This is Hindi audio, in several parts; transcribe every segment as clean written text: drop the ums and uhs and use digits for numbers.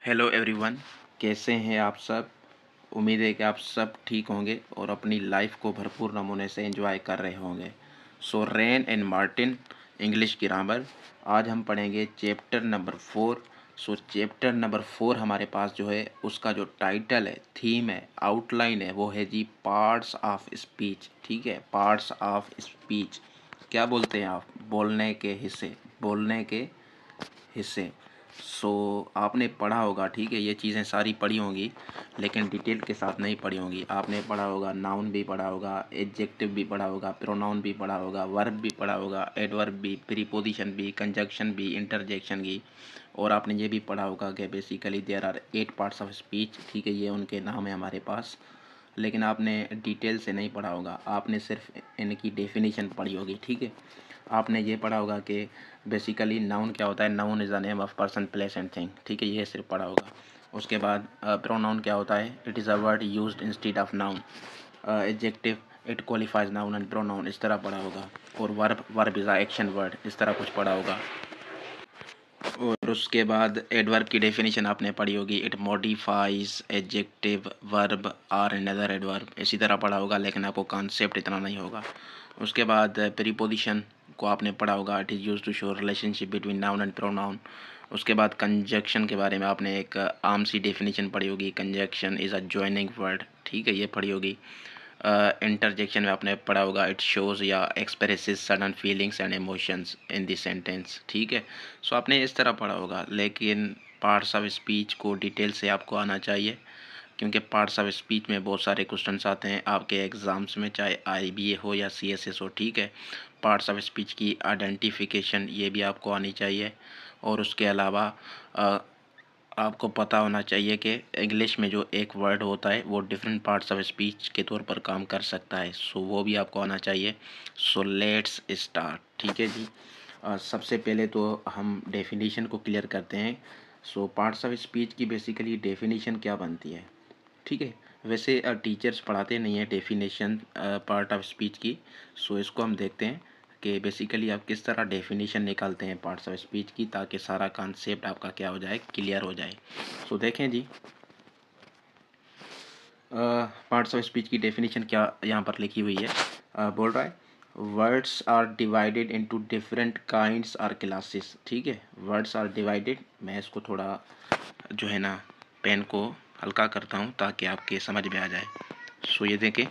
हेलो एवरीवन, कैसे हैं आप सब। उम्मीद है कि आप सब ठीक होंगे और अपनी लाइफ को भरपूर नमूने से एंजॉय कर रहे होंगे। सो rain and Martin English grammar, आज हम पढ़ेंगे चैप्टर नंबर 4। सो चैप्टर नंबर 4 हमारे पास जो है उसका जो टाइटल है, थीम है, आउटलाइन है, वो है जी पार्ट्स ऑफ स्पीच। ठीक है, पार्ट्स ऑफ स्पीच क्या बोलते हैं आप? बोलने के हिस्से, बोलने के हिस्से। सो आपने पढ़ा होगा, ठीक है, ये चीज़ें सारी पढ़ी होंगी लेकिन डिटेल के साथ नहीं पढ़ी होंगी। आपने पढ़ा होगा, नाउन भी पढ़ा होगा, एडजेक्टिव भी पढ़ा होगा, प्रोनाउन भी पढ़ा होगा, वर्ब भी पढ़ा होगा, एडवर्ब भी, प्रीपोजिशन भी, कंजक्शन भी, इंटरजेक्शन भी। और आपने ये भी पढ़ा होगा कि basically there are 8 parts of speech. ठीक है, ये उनके नाम है हमारे पास, लेकिन आपने डिटेल से नहीं पढ़ा होगा, आपने सिर्फ इनकी डेफिनेशन पढ़ी होगी। ठीक है, आपने ये पढ़ा होगा कि बेसिकली नाउन क्या होता है, noun is the name of person, place and thing. ठीक है, ये सिर्फ पढ़ा होगा। उसके बाद प्रोनाउन क्या होता है, it is a word used instead of noun. Adjective, it qualifies noun and pronoun, इस तरह पढ़ा होगा। और verb, verb is a action word, इस तरह कुछ पढ़ा होगा। और उसके बाद एडवर्ब की डेफिनेशन आपने पढ़ी होगी, इट मॉडिफाइज एडजेक्टिव, वर्ब और अनदर एडवर्ब, इसी तरह पढ़ा होगा, लेकिन आपको कॉन्सेप्ट इतना नहीं होगा। उसके बाद प्रीपोजिशन को आपने पढ़ा होगा, it is use to show relationship between noun and pronoun. उसके बाद कंजक्शन के बारे में आपने एक आम सी डेफिनेशन पढ़ी होगी, conjunction is a joining word. ठीक है, ये पढ़ी होगी। इंटरजेक्शन में आपने पढ़ा होगा, इट शोज़ या expresses sudden feelings and emotions in this sentence. ठीक है, सो आपने इस तरह पढ़ा होगा, लेकिन पार्ट्स ऑफ स्पीच को डिटेल से आपको आना चाहिए, क्योंकि पार्ट्स ऑफ स्पीच में बहुत सारे क्वेश्चंस आते हैं आपके एग्ज़ाम्स में, चाहे आईबीए हो या सीएसएस हो। ठीक है, पार्ट्स ऑफ स्पीच की आइडेंटिफिकेशन ये भी आपको आनी चाहिए। और उसके अलावा आपको पता होना चाहिए कि इंग्लिश में जो एक वर्ड होता है वो डिफरेंट पार्ट्स ऑफ स्पीच के तौर पर काम कर सकता है। सो वो भी आपको आना चाहिए। So let's start. ठीक है जी, सबसे पहले तो हम डेफिनेशन को क्लियर करते हैं। सो पार्ट्स ऑफ स्पीच की बेसिकली डेफिनेशन क्या बनती है। ठीक है, वैसे टीचर्स पढ़ाते नहीं है डेफिनेशन पार्ट ऑफ स्पीच की। सो इसको हम देखते हैं कि बेसिकली आप किस तरह डेफिनेशन निकालते हैं पार्ट्स ऑफ स्पीच की, ताकि सारा कॉन्सेप्ट आपका क्या हो जाए, क्लियर हो जाए। सो देखें जी, पार्ट्स ऑफ स्पीच की डेफिनेशन क्या यहाँ पर लिखी हुई है। बोल रहा है, words are divided into different kinds are classes. ठीक है, वर्ड्स आर डिवाइडेड, मैं इसको थोड़ा जो है ना पेन को हल्का करता हूँ ताकि आपके समझ में आ जाए। सो ये देखें,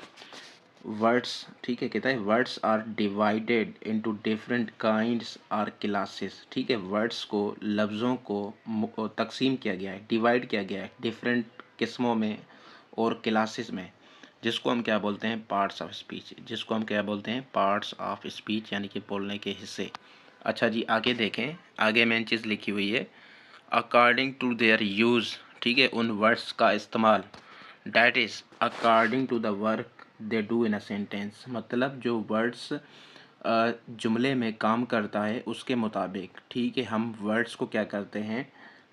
वर्ड्स, ठीक है, कहता है words are divided into different kinds are classes. ठीक है, वर्ड्स को, लफ्ज़ों को तकसीम किया गया है, डिवाइड किया गया है डिफरेंट किस्मों में और क्लासेस में, जिसको हम क्या बोलते हैं, पार्ट्स ऑफ स्पीच, जिसको हम क्या बोलते हैं, पार्ट्स ऑफ स्पीच, यानी कि बोलने के हिस्से। अच्छा जी, आगे देखें, आगे मेन चीज़ लिखी हुई है, अकॉर्डिंग टू देयर यूज़। ठीक है, उन वर्ड्स का इस्तेमाल, that is according to the work they do in a sentence, मतलब जो वर्ड्स जुमले में काम करता है उसके मुताबिक। ठीक है, हम वर्ड्स को क्या करते हैं,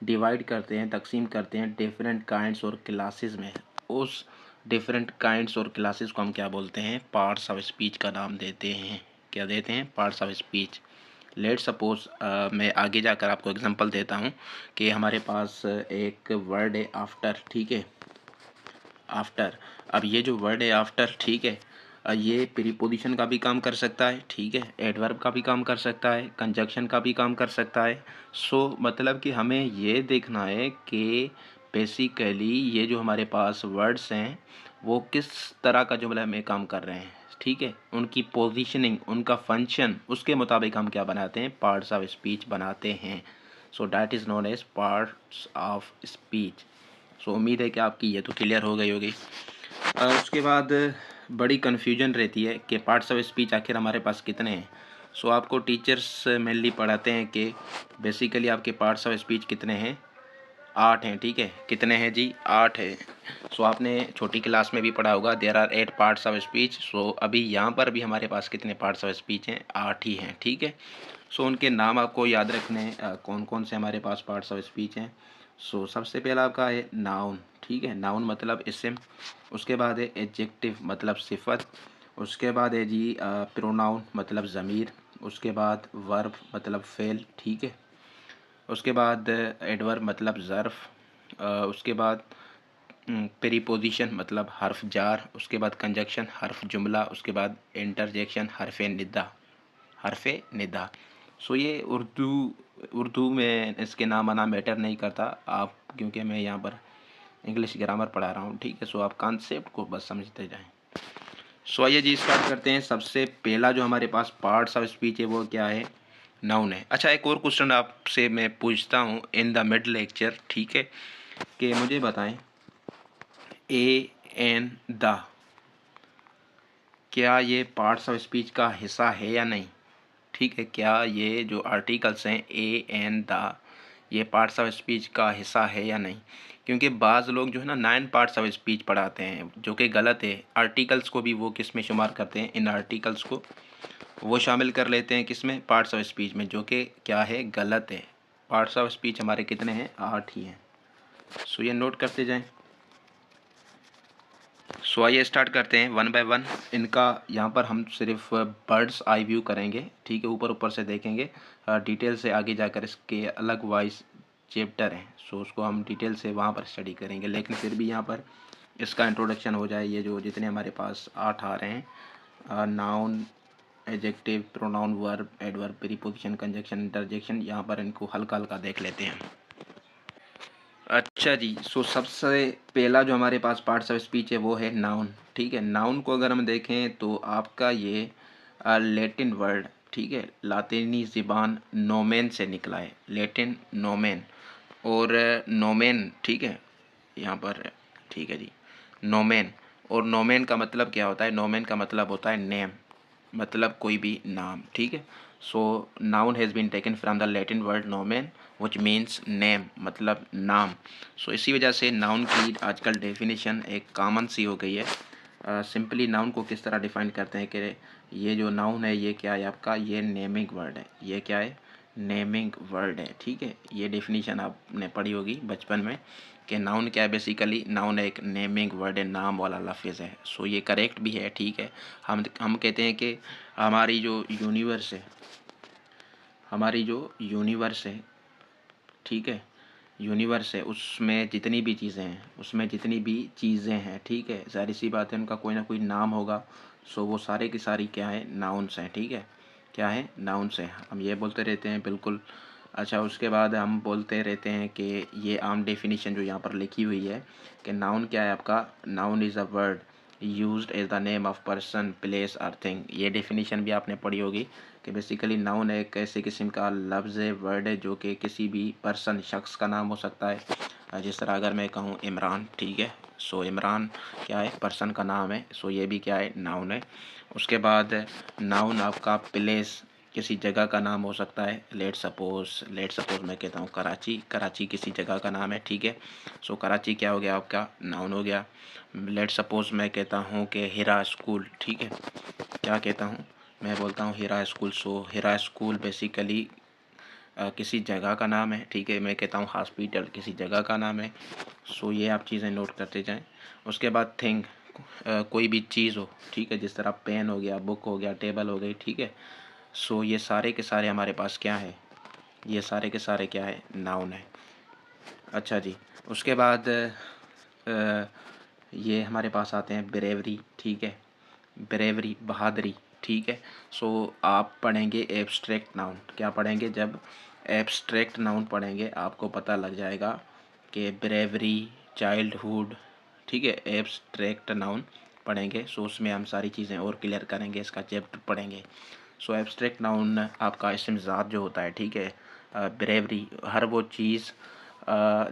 डिवाइड करते हैं, तकसीम करते हैं डिफरेंट काइंड्स और क्लासेस में। उस डिफरेंट काइंड्स और क्लासेस को हम क्या बोलते हैं, पार्ट्स ऑफ स्पीच का नाम देते हैं। क्या देते हैं, parts of speech. Let suppose मैं आगे जाकर आपको एग्जांपल देता हूँ कि हमारे पास एक वर्ड है आफ्टर। ठीक है, आफ्टर, अब ये जो वर्ड है आफ्टर, ठीक है, ये प्रीपोजिशन का भी काम कर सकता है। ठीक है, एडवर्ब का भी काम कर सकता है, कंजक्शन का भी काम कर सकता है। सो मतलब कि हमें ये देखना है कि बेसिकली ये जो हमारे पास वर्ड्स हैं वो किस तरह का जुमला में काम कर रहे हैं। ठीक है, उनकी पोजीशनिंग, उनका फंक्शन, उसके मुताबिक हम क्या बनाते हैं, पार्ट्स ऑफ स्पीच बनाते हैं। So that is known as parts of speech. So उम्मीद है कि आपकी ये तो क्लियर हो गई होगी। उसके बाद बड़ी कन्फ्यूजन रहती है कि पार्ट्स ऑफ स्पीच आखिर हमारे पास कितने हैं। सो आपको टीचर्स मेनली पढ़ाते हैं कि बेसिकली आपके पार्ट्स ऑफ स्पीच कितने हैं, 8 हैं। ठीक है, कितने हैं जी, 8 है। सो आपने छोटी क्लास में भी पढ़ा होगा, there are 8 parts of speech. So अभी यहाँ पर भी हमारे पास कितने पार्ट्स ऑफ स्पीच हैं, 8 ही हैं। ठीक है, सो उनके नाम आपको याद रखने, कौन कौन से हमारे पास पार्ट्स ऑफ स्पीच हैं। सो सबसे पहला आपका है नाउन। ठीक है, नाउन मतलब इस्म। उसके बाद है एडजेक्टिव मतलब सिफत। उसके बाद है जी प्रोनाउन मतलब ज़मीर। उसके बाद वर्ब मतलब फ़ेल। ठीक है, उसके बाद एडवर्ब मतलब ज़र्फ़। उसके बाद प्रीपोजिशन मतलब हर्फ जार, उसके बाद कंजक्शन हर्फ जुमला, उसके बाद इंटरजेक्शन हर्फ निदा। सो ये उर्दू में इसके नाम आना मैटर नहीं करता आप, क्योंकि मैं यहाँ पर इंग्लिश ग्रामर पढ़ा रहा हूँ, ठीक है। सो आप कॉन्सेप्ट को बस समझते जाएं। सो आइए जी स्टार्ट करते हैं। सबसे पहला जो हमारे पास पार्ट्स ऑफ स्पीच है वो क्या है? नाउन है। अच्छा, एक और क्वेश्चन आपसे मैं पूछता हूँ इन द मिड लेक्चर, ठीक है, कि मुझे बताएं ए एन द, क्या ये पार्ट्स ऑफ स्पीच का हिस्सा है या नहीं? ठीक है, क्या ये जो आर्टिकल्स हैं ए एन द, ये पार्ट्स ऑफ स्पीच का हिस्सा है या नहीं? क्योंकि बाज़ लोग जो है ना 9 पार्ट्स ऑफ स्पीच पढ़ाते हैं, जो कि गलत है। आर्टिकल्स को भी वो किस में शुमार करते हैं? इन आर्टिकल्स को वो शामिल कर लेते हैं किस में? पार्ट्स ऑफ स्पीच में, जो कि क्या है? गलत है। पार्ट्स ऑफ स्पीच हमारे कितने हैं? 8 ही हैं। सो ये नोट करते जाएं। सो आइए स्टार्ट करते हैं वन बाय वन। इनका यहाँ पर हम सिर्फ बर्ड्स आई व्यू करेंगे, ठीक है, ऊपर ऊपर से देखेंगे। डिटेल से आगे जाकर इसके अलग वाइज चैप्टर हैं, सो उसको हम डिटेल से वहाँ पर स्टडी करेंगे। लेकिन फिर भी यहाँ पर इसका इंट्रोडक्शन हो जाए। ये जो जितने हमारे पास 8 आ रहे हैं, noun, adjective, pronoun, verb, adverb, preposition, conjunction, interjection, यहाँ पर इनको हल्का हल्का देख लेते हैं। अच्छा जी, सो सबसे पहला जो हमारे पास पार्ट्स ऑफ स्पीच है वो है नाउन, ठीक है। नाउन को अगर हम देखें तो आपका ये लैटिन वर्ड, ठीक है, लातिनी ज़बान नोमेन से निकला है, लैटिन नोमेन। और नोमेन, ठीक है, यहाँ पर, ठीक है जी, नोमेन। और नोमेन का मतलब क्या होता है? नोमेन का मतलब होता है नेम, मतलब कोई भी नाम, ठीक है। So noun has been taken from the Latin word nomen which means name, मतलब नाम। सो इसी वजह से नाउन की आजकल डेफिनेशन एक कॉमन सी हो गई है। सिंपली नाउन को किस तरह डिफाइन करते हैं कि ये जो नाउन है ये क्या है आपका? ये नेमिंग वर्ड है। ये क्या है? नेमिंग वर्ड है, ठीक है। ये डेफिनेशन आपने पढ़ी होगी बचपन में कि नाउन क्या है? बेसिकली नाउन एक नेमिंग वर्ड है, नाम वाला लफ्ज़ है। सो ये करेक्ट भी है, ठीक है। हम कहते हैं कि हमारी जो यूनिवर्स है, हमारी जो यूनिवर्स है, ठीक है, यूनिवर्स है, उसमें जितनी भी चीज़ें हैं, उसमें जितनी भी चीज़ें हैं, ठीक है, ज़ाहिर सी बात है उनका कोई ना कोई नाम होगा। सो वो सारे की सारी क्या है? नाउन्स हैं, ठीक है। क्या है? नाउन्स हैं। हम ये बोलते रहते हैं, बिल्कुल। अच्छा, उसके बाद हम बोलते रहते हैं कि ये आम डेफिनेशन जो यहाँ पर लिखी हुई है कि नाउन क्या है आपका? Noun is a word used as the name of person, place और थिंग। ये डेफिनेशन भी आपने पढ़ी होगी कि बेसिकली नाउन एक ऐसे किस्म का लफ्ज़ है, वर्ड है, जो कि किसी भी पर्सन, शख्स का नाम हो सकता है। जिस तरह अगर मैं कहूँ इमरान, ठीक है, सो इमरान क्या है? पर्सन का नाम है। सो ये भी क्या है? नाउन है। उसके बाद नाउन आपका प्लेस, किसी जगह का नाम हो सकता है। लेट सपोज मैं कहता हूँ कराची किसी जगह का नाम है, ठीक है। सो कराची क्या हो गया आपका? नाउन हो गया। लेट सपोज मैं कहता हूँ कि हिरा स्कूल, ठीक है, क्या कहता हूँ? मैं बोलता हूँ हिरा स्कूल। सो हिरा स्कूल बेसिकली किसी जगह का नाम है, ठीक है। मैं कहता हूँ हॉस्पिटल किसी जगह का नाम है। सो ये आप चीज़ें नोट करते जाएं। उसके बाद थिंग, कोई भी चीज़ हो, ठीक है, जिस तरह पेन हो गया, बुक हो गया, टेबल हो गई, ठीक है। सो ये सारे के सारे हमारे पास क्या है? ये सारे के सारे क्या है? नाउन है। अच्छा जी, उसके बाद ये हमारे पास आते हैं ब्रेवरी, ठीक है, ब्रेवरी, बहादुरी, ठीक है। सो आप पढ़ेंगे एब्स्ट्रैक्ट नाउन। क्या पढ़ेंगे? जब एब्स्ट्रैक्ट नाउन पढ़ेंगे आपको पता लग जाएगा कि ब्रेवरी, चाइल्डहुड, ठीक है, एब्स्ट्रैक्ट नाउन पढ़ेंगे। सो उसमें हम सारी चीज़ें और क्लियर करेंगे, इसका चैप्टर पढ़ेंगे। सो एब्स्ट्रैक्ट नाउन आपका इसम ज़ात जो होता है, ठीक है। ब्रेवरी, हर वो चीज़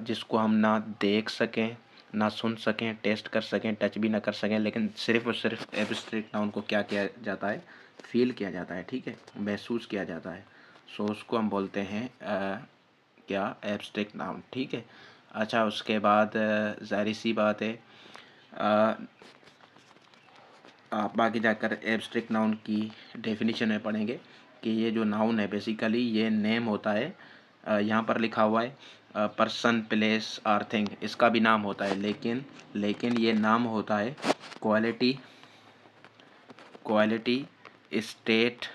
जिसको हम ना देख सकें, ना सुन सकें, टेस्ट कर सकें, टच भी ना कर सकें, लेकिन सिर्फ़ और सिर्फ एब्स्ट्रैक्ट नाउन को क्या किया जाता है? फ़ील किया जाता है, ठीक है, महसूस किया जाता है। सो उसको हम बोलते हैं क्या? एब्स्ट्रैक्ट नाउन, ठीक है। अच्छा, उसके बाद ज़ाहिर सी बात है आप आगे जाकर एब्स्ट्रैक्ट नाउन की डेफिनेशन में पढ़ेंगे कि ये जो नाउन है बेसिकली ये नेम होता है। यहाँ पर लिखा हुआ है पर्सन, प्लेस और थिंग, इसका भी नाम होता है, लेकिन ये नाम होता है क्वालिटी, स्टेट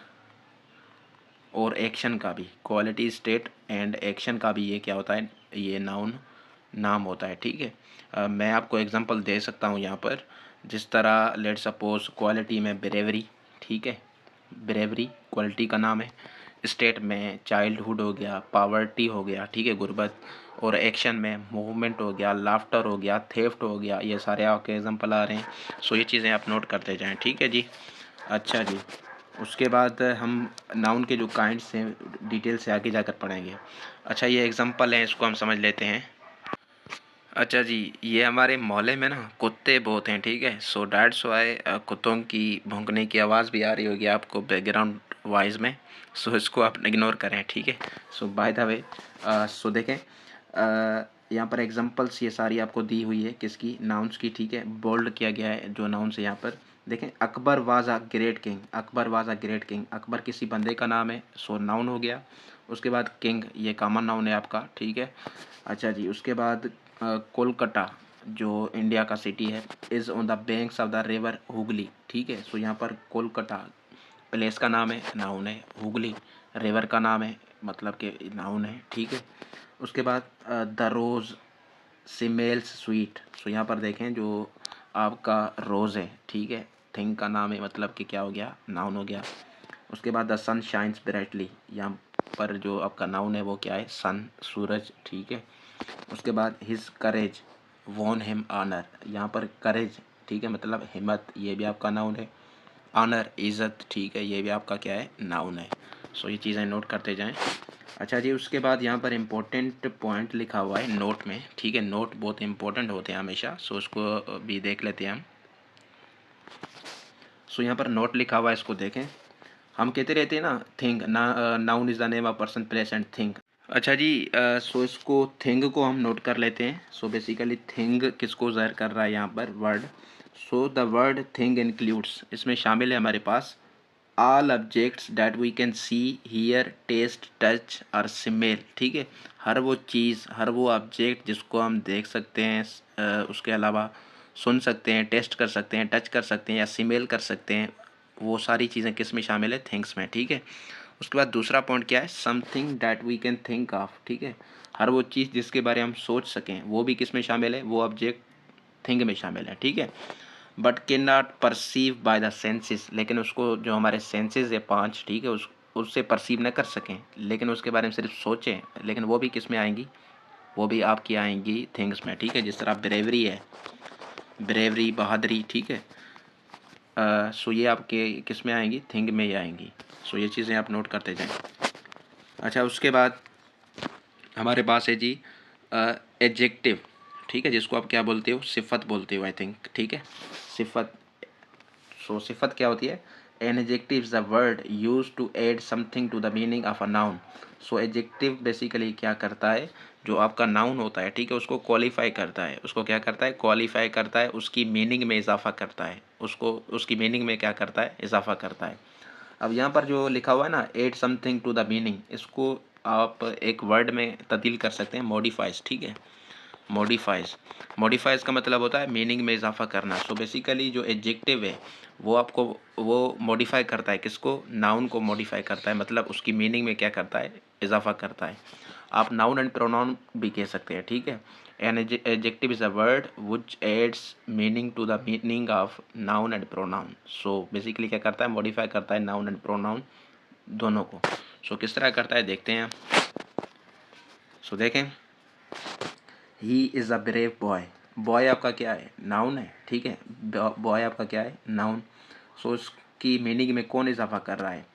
और एक्शन का भी। क्वालिटी, स्टेट एंड एक्शन का भी ये क्या होता है? ये नाउन नाम होता है, ठीक है। मैं आपको एग्जांपल दे सकता हूँ यहाँ पर, जिस तरह लेट सपोज क्वालिटी में ब्रेवरी, ठीक है, ब्रेवरी क्वालिटी का नाम है। स्टेट में चाइल्डहुड हो गया, पावर्टी हो गया, ठीक है, गुर्बत। और एक्शन में मूवमेंट हो गया, लाफ्टर हो गया, थेफ्ट हो गया, ये सारे आपके एग्जांपल आ रहे हैं। सो ये चीज़ें आप नोट करते जाएं, ठीक है जी। अच्छा जी, उसके बाद हम नाउन के जो काइंड्स हैं डिटेल से आगे जाकर पढ़ेंगे। अच्छा, ये एग्जांपल हैं, इसको हम समझ लेते हैं। अच्छा जी, ये हमारे मोहल्ले में ना कुत्ते बहुत हैं, ठीक है। सो डैट्स वाई कुत्तों की भौंकने की आवाज़ भी आ रही होगी आपको बैकग्राउंड वॉइस में। सो इसको आप इग्नोर करें, ठीक है। सो बाय द वे, सो देखें, यहाँ पर एग्जांपल्स ये सारी आपको दी हुई है, किसकी, नाउन्स की, ठीक है। बोल्ड किया गया है जो नाउन्स है यहाँ पर। देखें, Akbar was a great king, Akbar was a great king, Akbar किसी बंदे का नाम है, सो नाउन हो गया। उसके बाद किंग, ये कॉमन नाउन है आपका, ठीक है। अच्छा जी, उसके बाद कोलकाता जो इंडिया का सिटी है, is on the banks of the river Hooghly, ठीक है। सो यहाँ पर कोलकाता प्लेस का नाम है, नाउन है। हुगली रिवर का नाम है, मतलब कि नाउन है, ठीक है। उसके बाद द रोज़ स्मेल्स स्वीट, सो यहाँ पर देखें जो आपका रोज़ है, ठीक है, थिंग का नाम है, मतलब कि क्या हो गया, नाउन हो गया। उसके बाद द सन शाइन्स ब्राइटली, यहाँ पर जो आपका नाउन है वो क्या है, सन, सूरज, ठीक है। उसके बाद हिज करेज वॉन हिम ऑनर, यहाँ पर करेज, ठीक है, मतलब हिम्मत, ये भी आपका नाउन है। ऑनर इज़्ज़त, ठीक है, ये भी आपका क्या है, नाउन है। सो ये चीज़ें नोट करते जाएं। अच्छा जी, उसके बाद यहाँ पर इम्पोर्टेंट पॉइंट लिखा हुआ है नोट में, ठीक है। नोट बहुत इंपॉर्टेंट होते हैं हमेशा, सो उसको भी देख लेते हैं हम। सो यहाँ पर नोट लिखा हुआ है, इसको देखें। हम कहते रहते हैं ना, थिंग ना, noun is the name of person place and thing. अच्छा जी, सो इसको थिंग को हम नोट कर लेते हैं। सो बेसिकली थिंग किसको ज़ाहिर कर रहा है यहाँ पर, word. So the word thing includes, इसमें शामिल है हमारे पास all objects that we can see, hear, taste, touch और स्मेल, ठीक है। हर वो चीज़, हर वो ऑब्जेक्ट जिसको हम देख सकते हैं, उसके अलावा सुन सकते हैं, टेस्ट कर सकते हैं, टच कर सकते हैं या स्मेल कर सकते हैं, वो सारी चीज़ें किस में शामिल है, थिंग्स में, ठीक है। उसके बाद दूसरा पॉइंट क्या है, something that we can think of, ठीक है। हर वो चीज़ जिसके बारे में हम सोच सकें, वो भी किस में शामिल है, वो ऑब्जेक्ट थिंग में शामिल है, ठीक है। But can not perceive by the senses, लेकिन उसको जो हमारे सेंसेस है 5, ठीक है, उससे परसीव न कर सकें, लेकिन उसके बारे में सिर्फ सोचें, लेकिन वो भी किस में आएंगी, वो भी आपकी आएंगी थिंग्स में, ठीक है। जिस तरह ब्रेवरी है, ब्रेवरी, बहादुरी, ठीक है। सो ये आपके किस में आएंगी, थिंग में ही आएंगी। सो ये चीज़ें आप नोट करते जाएं। अच्छा, उसके बाद हमारे पास है जी एडजेक्टिव, ठीक है, जिसको आप क्या बोलते हो, सिफत बोलते हो, आई थिंक, ठीक है, सिफत। सो सिफत क्या होती है, an adjective is the word use to add something to the meaning of a noun. So adjective basically क्या करता है, जो आपका नाउन होता है, ठीक है, उसको क्वालिफाई करता है, उसको क्या करता है, क्वालिफाई करता है, उसकी मीनिंग में इजाफा करता है, उसको उसकी मीनिंग में क्या करता है, इजाफा करता है। अब यहाँ पर जो लिखा हुआ है ना, add something to the meaning, इसको आप एक वर्ड में तब्दील कर सकते हैं, मॉडिफाइज, ठीक है, मॉडिफाइज। मॉडिफाइज का मतलब होता है मीनिंग में इजाफा करना। सो बेसिकली जो एडजेक्टिव है वो आपको, वो मॉडिफाई करता है, किसको, नाउन को मॉडिफाई करता है, मतलब उसकी मीनिंग में क्या करता है, इजाफा करता है। आप नाउन एंड प्रोनाउन भी कह सकते हैं, ठीक है। An adjective is a word which adds meaning to the meaning of noun and pronoun. So basically क्या करता है, मॉडिफाई करता है नाउन एंड प्रोनाउन दोनों को। सो किस तरह करता है, देखते हैं। सो देखें, he is a brave boy, boy आपका क्या है, नाउन है, ठीक है, बॉय आपका क्या है, नाउन। सो उसकी मीनिंग में कौन इजाफा कर रहा है,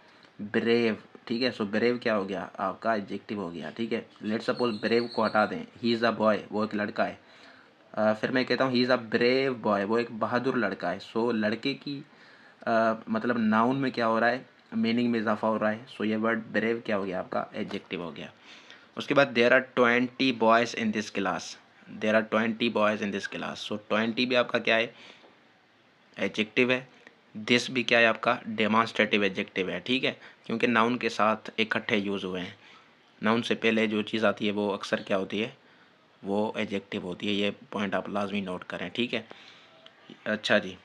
ब्रेव, ठीक है। सो ब्रेव क्या हो गया, आपका एडजेक्टिव हो गया, ठीक है। लेट सपोज ब्रेव को हटा दें, ही इज़ अ बॉय, वो एक लड़का है। फिर मैं कहता हूँ he is a brave boy, वो एक बहादुर लड़का है। सो लड़के की मतलब नाउन में क्या हो रहा है, मीनिंग में इजाफा हो रहा है। सो ये वर्ड ब्रेव क्या हो गया, आपका एडजेक्टिव हो गया। उसके बाद there are 20 boys in this class, there are 20 boys in this class. So 20 भी आपका क्या है, एडजेक्टिव है। दिस भी क्या है, आपका डेमॉन्स्ट्रेटिव एडजेक्टिव है, ठीक है, क्योंकि नाउन के साथ इकट्ठे यूज़ हुए हैं। नाउन से पहले जो चीज़ आती है वो अक्सर क्या होती है, वो एडजेक्टिव होती है। ये पॉइंट आप लाजमी नोट करें, ठीक है। अच्छा जी,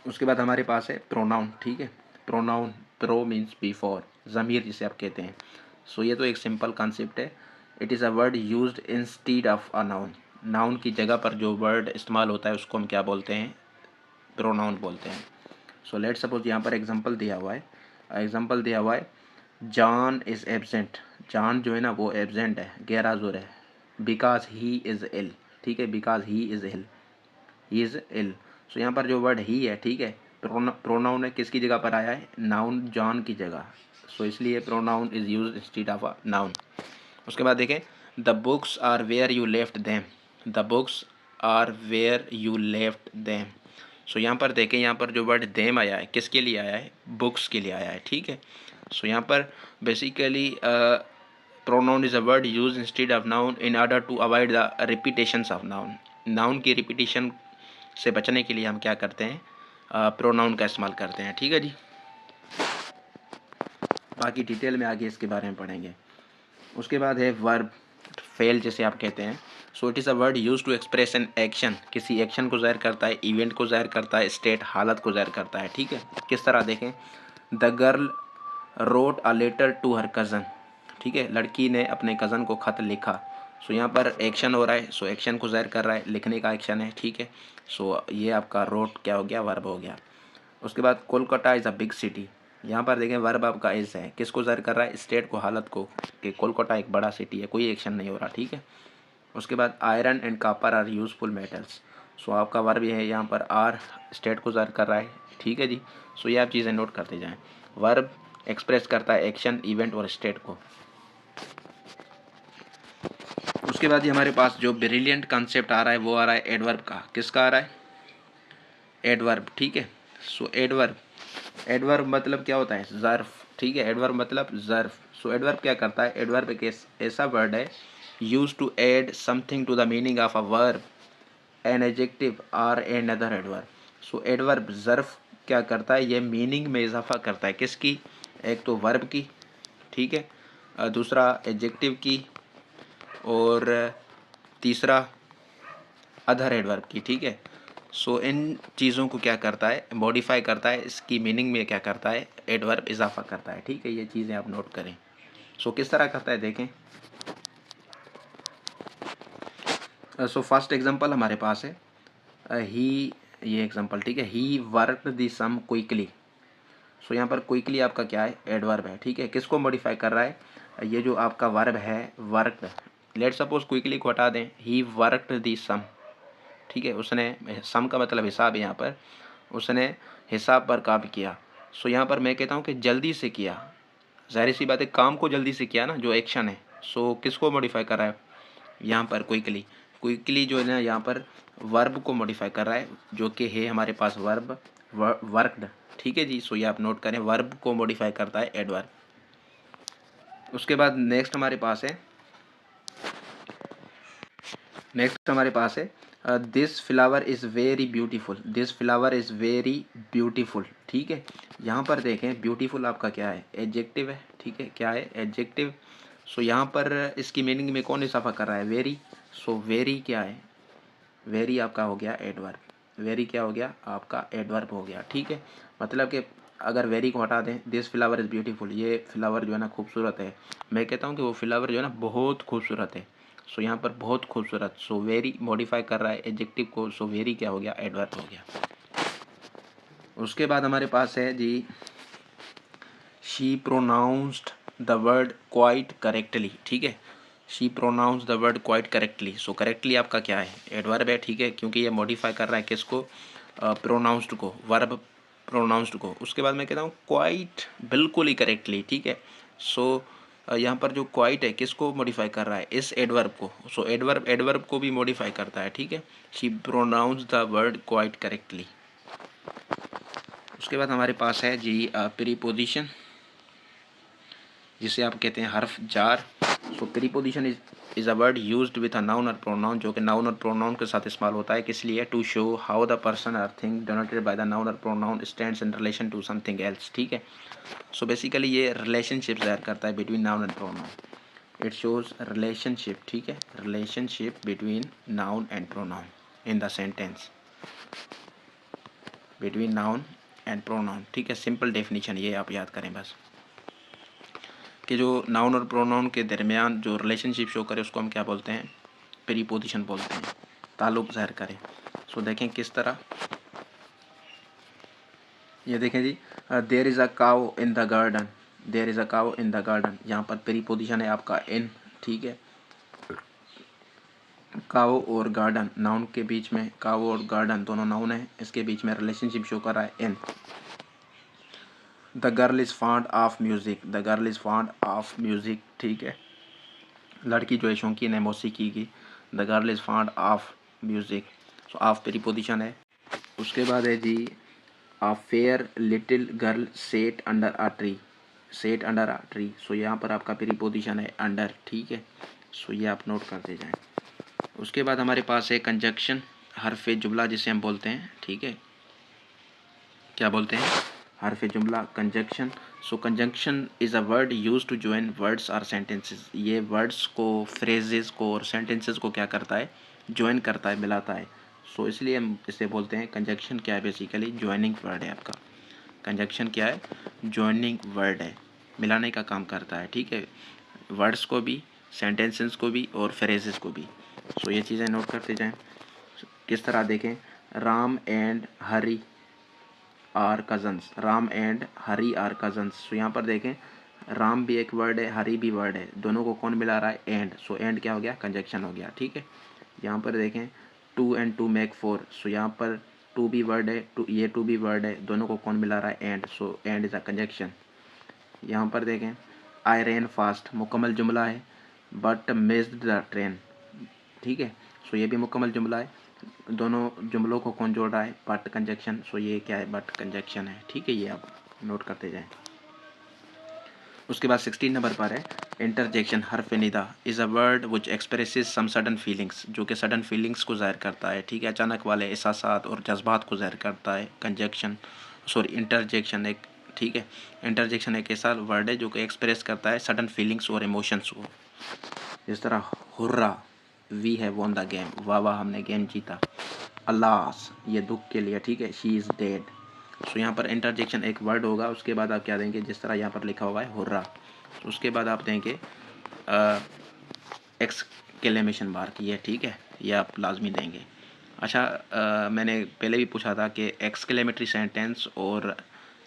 उसके बाद हमारे पास है प्रोनाउन, ठीक है। प्रोनाउन, प्रो मीन्स बिफोर, ज़मीर जिसे आप कहते हैं। सो ये तो एक सिंपल कॉन्सेप्ट है। It is a word used instead of a noun. Noun की जगह पर जो वर्ड इस्तेमाल होता है उसको हम क्या बोलते हैं, प्रोनाउन बोलते हैं। सो लेट सपोज यहाँ पर एग्जांपल दिया हुआ है, जॉन इज़ एब्सेंट। जॉन जो है ना वो एब्सेंट है, गैर हाज़िर है, बिकॉज ही इज़ इल। ठीक है, बिकॉज ही इज़ इल। सो यहाँ पर जो वर्ड ही है, ठीक है, प्रोनाउन है, किसकी जगह पर आया है, नाउन जॉन की जगह। सो इसलिए pronoun is used instead of a noun. उसके बाद देखें, the books are where you left them. The books are where you left them. So यहाँ पर देखें, यहाँ पर जो वर्ड देम आया है किसके लिए आया है, बुक्स के लिए आया है। ठीक है, सो यहाँ पर basically pronoun is a word use instead of noun in order to avoid the repetitions of noun. Noun की रिपीटिशन से बचने के लिए हम क्या करते हैं, प्रोनाउन का इस्तेमाल करते हैं। ठीक है जी, बाकी डिटेल में आगे इसके बारे में पढ़ेंगे। उसके बाद है वर्ब फेल, जैसे आप कहते हैं। So it is a word use to express an action. किसी एक्शन को ज़ाहिर करता है, इवेंट को ज़ाहिर करता है, स्टेट हालत को ज़ाहिर करता है। ठीक है, किस तरह देखें, the girl wrote a letter to her cousin. ठीक है, लड़की ने अपने कज़न को ख़त लिखा। सो यहाँ पर एक्शन हो रहा है, सो एक्शन को ज़ाहिर कर रहा है, लिखने का एक्शन है। ठीक है, सो ये आपका रोट क्या हो गया, वर्ब हो गया। उसके बाद Kolkata is a big city. यहाँ पर देखें वर्ब आपका इज है, किसको ज़ाहिर कर रहा है, स्टेट को, हालत को, कि कोलकाता एक बड़ा सिटी है, कोई एक्शन नहीं हो रहा। ठीक है, उसके बाद iron and copper are useful metals. So आपका वर्ब ये है, यहाँ पर आर स्टेट को ज़ाहिर कर रहा है। ठीक है जी, सो ये आप चीज़ें नोट करते जाएँ। वर्ब एक्सप्रेस करता है एक्शन, इवेंट और स्टेट को। उसके बाद ये हमारे पास जो ब्रिलियंट कॉन्सेप्ट आ रहा है वो आ रहा है एडवर्ब का। किसका आ रहा है, एडवर्ब। ठीक है, सो एडवर्ब मतलब क्या होता है, ज़र्फ। ठीक है, एडवर्ब मतलब ज़र्फ। सो एडवर्ब क्या करता है, एडवर्ब एक ऐसा वर्ड है use to add something to the meaning of a verb, an adjective और another adverb. So adverb ज़र्फ क्या करता है, ये मीनिंग में इजाफा करता है, किसकी, एक तो वर्ब की, ठीक है, दूसरा एडजेक्टिव की, और तीसरा अदर एडवर्ब की। ठीक है, सो इन चीज़ों को क्या करता है, मॉडिफाई करता है, इसकी मीनिंग में क्या करता है, एडवर्ब इजाफा करता है। ठीक है, ये चीज़ें आप नोट करें। सो किस तरह करता है देखें। सो फर्स्ट एग्जांपल हमारे पास है ही, ये एग्जांपल। ठीक है, he worked the sum quickly. So यहाँ पर क्विकली आपका क्या है, एडवर्ब है। ठीक है, किसको मॉडिफाई कर रहा है, ये जो आपका वर्ब है वर्कड। लेट सपोज क्विकली को हटा दें, ही वर्कड द सम। ठीक है, उसने, सम का मतलब हिसाब है, यहाँ पर उसने हिसाब पर काम किया। सो यहाँ पर मैं कहता हूँ कि जल्दी से किया, ज़ाहिर सी बात है, काम को जल्दी से किया ना, जो एक्शन है। सो किसको मॉडिफाई कर रहा है, यहाँ पर क्विकली जो है ना, यहाँ पर वर्ब को मॉडिफाई कर रहा है, जो कि है हमारे पास वर्ब वर्कड। ठीक है जी, सो ये आप नोट करें, वर्ब को मॉडिफाई करता है एडवर्ब। उसके बाद नेक्स्ट हमारे पास है this flower is very beautiful. This flower is very beautiful. ठीक है, यहाँ पर देखें ब्यूटीफुल आपका क्या है, एडजेक्टिव है। ठीक है, क्या है, एडजेक्टिव। सो यहाँ पर इसकी मीनिंग में कौन इजाफा कर रहा है, वेरी। सो वेरी क्या है, वेरी आपका हो गया एडवर्ब। वेरी क्या हो गया, आपका एडवर्ब हो गया। ठीक है, मतलब कि अगर वेरी को हटा दें, दिस फ्लावर इज़ ब्यूटीफुल, ये फ्लावर जो है ना खूबसूरत है, मैं कहता हूँ कि वो फ्लावर जो है ना बहुत खूबसूरत है। सो यहाँ पर बहुत खूबसूरत, सो वेरी मॉडिफाई कर रहा है एडजेक्टिव को, सो वेरी क्या हो गया, एडवर्ब हो गया। उसके बाद हमारे पास है जी, she pronounced the word quite correctly. ठीक है, she pronounce the word quite correctly. So correctly आपका क्या है, एडवर्ब है। ठीक है, क्योंकि ये मॉडिफाई कर रहा है किसको, प्रोनाउंस्ड को, वर्ब प्रोनाउंस्ड को। उसके बाद मैं कहता हूँ क्वाइट, बिल्कुल ही करेक्टली। ठीक है, सो यहाँ पर जो क्वाइट है किसको मॉडिफाई कर रहा है, इस एडवर्ब को। सो एडवर्ब को भी मॉडिफाई करता है। ठीक है, she pronounce the word quite correctly. उसके बाद हमारे पास है जी प्रीपोजिशन, जिसे आप कहते हैं हर्फ jar. So preposition is a word used with a noun और प्रोनाउन, जो कि नाउन और प्रोनाउन के साथ इस्तेमाल होता है, किस लिए, to show how the person or thing denoted by the noun और pronoun stands in relation to something else. ठीक है, सो बेसिकली ये रिलेशनशिप ज़ाहिर करता है between noun and pronoun. It shows relationship. ठीक है, relationship between noun and pronoun in the sentence, between noun and pronoun. ठीक है, सिंपल डेफिनेशन ये आप याद करें बस। कि जो नाउन और प्रोनाउन के दरमियान जो रिलेशनशिप शो करे उसको हम क्या बोलते हैं, प्रीपोजिशन बोलते हैं, ताल्लुक़ ज़ाहिर करे। सो देखें किस तरह, ये देखें जी, there is a cow in the garden, there is a cow in the garden, यहाँ पर प्रीपोजिशन है आपका इन, ठीक है। काऊ और गार्डन नाउन के बीच में, काऊ और गार्डन दोनों नाउन है, इसके बीच में रिलेशनशिप शो कर रहा है in. The girl is fond of music, the girl is fond of music, ठीक है, लड़की जो है शौकीन है मौसीकी की। The girl is fond of music, so of preposition है। उसके बाद है जी, a fair little girl sat under a tree, sat under a tree, so यहाँ पर आपका प्रीपोजिशन है अंडर, ठीक है। सो ये आप नोट करते जाएं। उसके बाद हमारे पास है कंजक्शन, हरफ जुमला जिसे हम बोलते हैं, ठीक है, क्या बोलते हैं, हरफ जुमला, conjunction. So conjunction is a word use to join words और सेंटेंसेस, ये वर्ड्स को, फ्रेजेस को और सेंटेंसेस को क्या करता है, ज्वाइन करता है, मिलाता है। सो इसलिए हम इसे बोलते हैं कंजक्शन। क्या है, बेसिकली ज्वाइनिंग वर्ड है आपका। कंजक्शन क्या है, ज्वाइनिंग वर्ड है, मिलाने का काम करता है, ठीक है, वर्ड्स को भी, सेंटेंसेस को भी और फ्रेजेस को भी। सो ये चीज़ें नोट करते जाएं। किस तरह देखें, Ram and Hari are cousins, Ram and Hari are cousins. So यहाँ पर देखें, राम भी एक वर्ड है, हरी भी वर्ड है, दोनों को कौन मिला रहा है, एंड। सो एंड क्या हो गया, कंजक्शन हो गया, ठीक है। यहाँ पर देखें, two and two make four, so यहाँ पर टू भी वर्ड है, टू, ये टू भी वर्ड है, दोनों को कौन मिला रहा है, and. So and is a conjunction. यहाँ पर देखें, आई रेन फास्ट, मुकम्मल जुमला है, बट मिस्ड द ट्रेन, ठीक है। सो ये भी मुकम्मल जुमला है, दोनों जुमलों को कौन जोड़ रहा है, बट कंजक्शन। सो ये क्या है, बट कंजक्शन है, ठीक है, ये आप नोट करते जाएं। उसके बाद 16 नंबर पर है इंटरजेक्शन, हरफ निदा is a word which expresses some sudden feelings, जो कि सडन फीलिंग्स को ज़ाहिर करता है, ठीक है, अचानक वाले एहसासात और जज्बात को ज़ाहिर करता है। कंजक्शन, सॉरी इंटरजेक्शन एक, ठीक है, इंटरजेक्शन एक ऐसा वर्ड है जो कि एक्सप्रेस करता है सडन फीलिंग्स और इमोशंस को। जिस तरह hurrah, we have won the game, वाह वाह हमने गेम जीता। अलास, ये दुख के लिए, ठीक है, शी इज़ डेड। सो यहाँ पर इंटरजेक्शन एक वर्ड होगा, उसके बाद आप क्या देंगे, जिस तरह यहाँ पर लिखा हुआ है हुर्रा, तो उसके बाद आप देंगे एक्सक्लेमेशन मार्क, ये ठीक है, ये आप लाजमी देंगे। अच्छा, मैंने पहले भी पूछा था कि एक्सक्लेमेटरी सेंटेंस और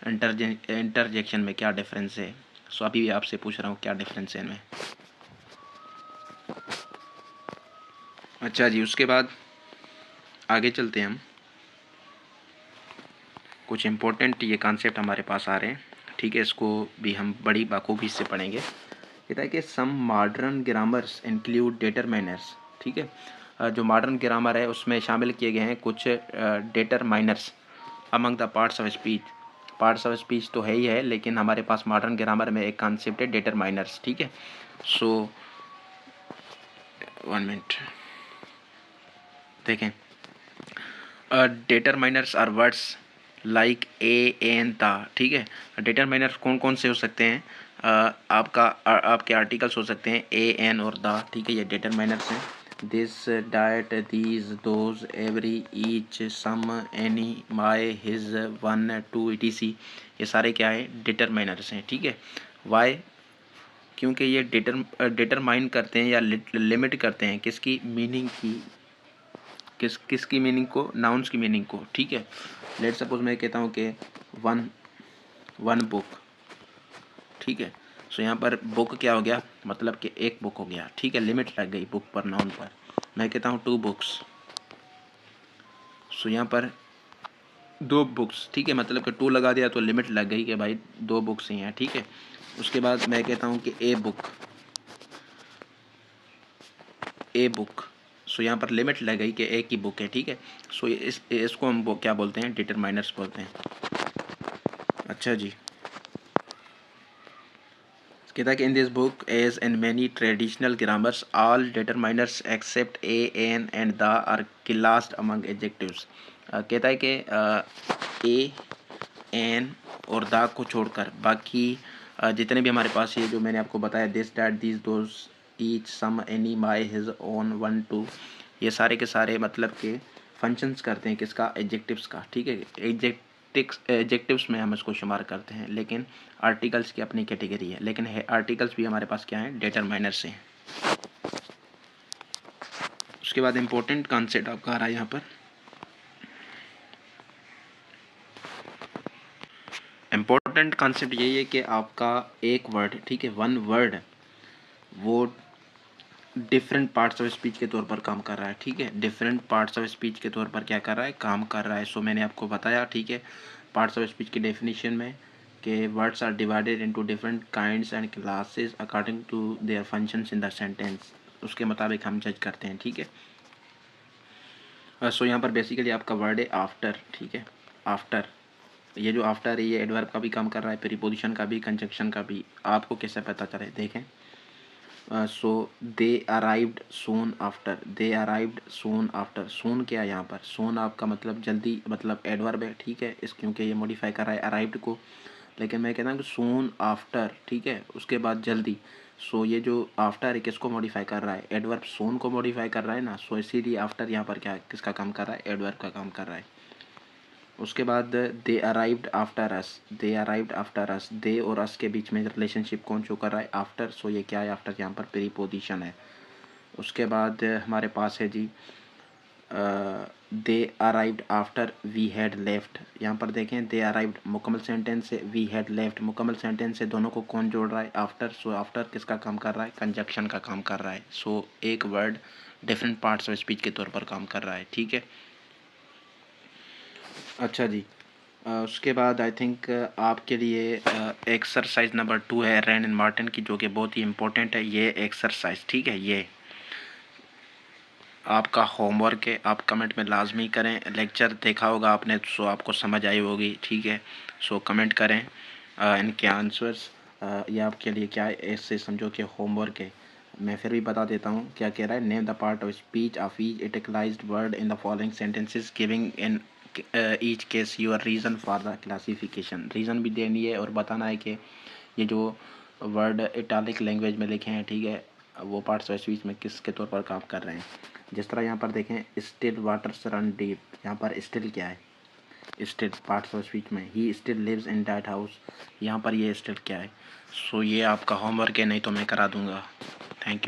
इंटरजेक्शन में क्या डिफरेंस है। सो अभी भी आपसे पूछ रहा हूँ क्या डिफरेंस है इनमें। अच्छा जी, उसके बाद आगे चलते हैं हम, कुछ इम्पोर्टेंट ये कॉन्सेप्ट हमारे पास आ रहे हैं, ठीक है, इसको भी हम बड़ी बाखूबी से पढ़ेंगे। कहता है कि सम मॉडर्न ग्रामर्स इंक्लूड डेटरमाइनर्स, ठीक है, जो मॉडर्न ग्रामर है उसमें शामिल किए गए हैं कुछ determiners among the parts of speech. Parts of speech तो है ही है, लेकिन हमारे पास मॉडर्न ग्रामर में एक कॉन्सेप्ट है डेटरमाइनर्स, ठीक है। सो 1 मिनट देखें, determiners are words like a an the, ठीक है। डिटरमाइनर कौन कौन से हो सकते हैं, आपके आर्टिकल्स हो सकते हैं ए एन और दा, ठीक है, ये डिटरमाइनर्स हैं। This, that, these, those, every, each, some, any, my, his, one, two, etc, ये सारे क्या है, डिटरमाइनर्स हैं, ठीक है। वाई, क्योंकि ये डिटरमाइन करते हैं या लिमिट करते हैं किसकी मीनिंग की, किसकी मीनिंग को, नाउन्स की मीनिंग को, ठीक है। लेट सपोज मैं कहता हूँ कि वन बुक, ठीक है। सो यहाँ पर बुक क्या हो गया, मतलब कि एक बुक हो गया, ठीक है, लिमिट लग गई बुक पर, नाउन पर। मैं कहता हूँ 2 बुक्स, सो यहाँ पर 2 बुक्स, ठीक है, मतलब कि 2 लगा दिया तो लिमिट लग गई कि भाई 2 बुक्स ही हैं, ठीक है। उसके बाद मैं कहता हूँ कि ए बुक, सो यहाँ पर लिमिट लग गई कि एक ही बुक है, ठीक है। सो इसको हम क्या बोलते हैं, डिटरमाइनर्स बोलते हैं। अच्छा जी, कहता है कि in this book as in many traditional grammars all determiners except a an and the are classed among adjectives. कहता है कि ए एन और द को छोड़कर बाकी जितने भी हमारे पास ये जो मैंने आपको बताया, this, that, these, those, each, some, any, my, his, own, one, two, ये सारे के सारे मतलब के फंक्शंस करते हैं किसका, एडजेक्टिव्स का, ठीक है। एडजेक्टिव एडजेक्टिव्स में हम इसको शुमार करते हैं, लेकिन आर्टिकल्स की अपनी कैटेगरी है, लेकिन आर्टिकल्स भी हमारे पास क्या है, डिटरमाइनर से हैं। उसके बाद इम्पोर्टेंट कॉन्सेप्ट आपका आ रहा है यहाँ पर। इम्पोर्टेंट कॉन्सेप्ट यही है कि आपका एक वर्ड, ठीक है, वन वर्ड वो डिफरेंट पार्ट्स ऑफ स्पीच के तौर पर काम कर रहा है, ठीक है, डिफरेंट पार्ट्स ऑफ स्पीच के तौर पर क्या कर रहा है, काम कर रहा है। सो मैंने आपको बताया, ठीक है, पार्ट्स ऑफ स्पीच की डेफिनेशन में कि words are divided into different kinds and classes according to their functions in the sentence, उसके मुताबिक हम जज करते हैं, ठीक है। सो यहाँ पर बेसिकली आपका वर्ड है आफ्टर, ठीक है, आफ्टर। ये जो आफ्टर है ये एडवर्ब का भी काम कर रहा है, प्रीपोजिशन का भी, कंजक्शन का भी। आपको कैसे पता चले, देखें। सो दे अराइव्ड सून आफ्टर, दे अराइव्ड सून आफ्टर। सून क्या है यहाँ पर, सून आपका मतलब जल्दी, मतलब एडवर्ब है, ठीक है, इस क्योंकि ये मॉडिफाई कर रहा है अराइव्ड को, लेकिन मैं कहता हूँ कि सून आफ्टर, ठीक है, उसके बाद जल्दी। सो ये जो आफ्टर है किसको मॉडिफाई कर रहा है, एडवर्ब सून को मॉडिफाई कर रहा है ना। सो इसीलिए आफ्टर यहाँ पर क्या है, किसका काम कर रहा है, एडवर्ब का काम कर रहा है। उसके बाद दे अराइव्ड आफ्टर अस, दे अराइव्ड आफ्टर अस, दे और अस के बीच में रिलेशनशिप कौन शो कर रहा है, आफ्टर। सो ये क्या है, आफ्टर यहाँ पर प्रीपोजिशन है। उसके बाद हमारे पास है जी they arrived after we had left. यहाँ पर देखें, दे अराइव्ड मुकम्मल सेंटेंस से, वी हैड लेफ्ट मुकम्मल सेंटेंस से, दोनों को कौन जोड़ रहा है, आफ्टर। सो आफ्टर किसका काम कर रहा है, कंजक्शन का काम कर रहा है। सो एक word different parts of speech के तौर पर काम कर रहा है, ठीक है। अच्छा जी, उसके बाद आई थिंक आपके लिए एक्सरसाइज नंबर 2 है रैन एंड मार्टिन की, जो कि बहुत ही इम्पोर्टेंट है ये एक्सरसाइज, ठीक है। ये आपका होमवर्क है, आप कमेंट में लाजमी करें। लेक्चर देखा होगा आपने, सो आपको समझ आई होगी, ठीक है। सो कमेंट करें इनके आंसर्स। ये आपके लिए क्या है, ऐसे समझो कि होमवर्क है। मैं फिर भी बता देता हूँ क्या कह रहा है। Name the part of speech of each italicised word in the following sentences giving in each case your reason for the classification. Reason भी देनी है और बताना है कि ये जो वर्ड इटालिक लैंग्वेज में लिखे हैं, ठीक है, वो पार्ट्स ऑफ स्पीच में किसके तौर पर काम कर रहे हैं। जिस तरह यहाँ पर देखें, स्टिल वाटर्स रन डीप, यहाँ पर स्टिल क्या है, स्टिल पार्ट्स ऑफ स्पीच में। He still lives in that house, यहाँ पर ये स्टिल क्या है। सो ये आपका होमवर्क है, नहीं तो मैं करा दूँगा। Thank you.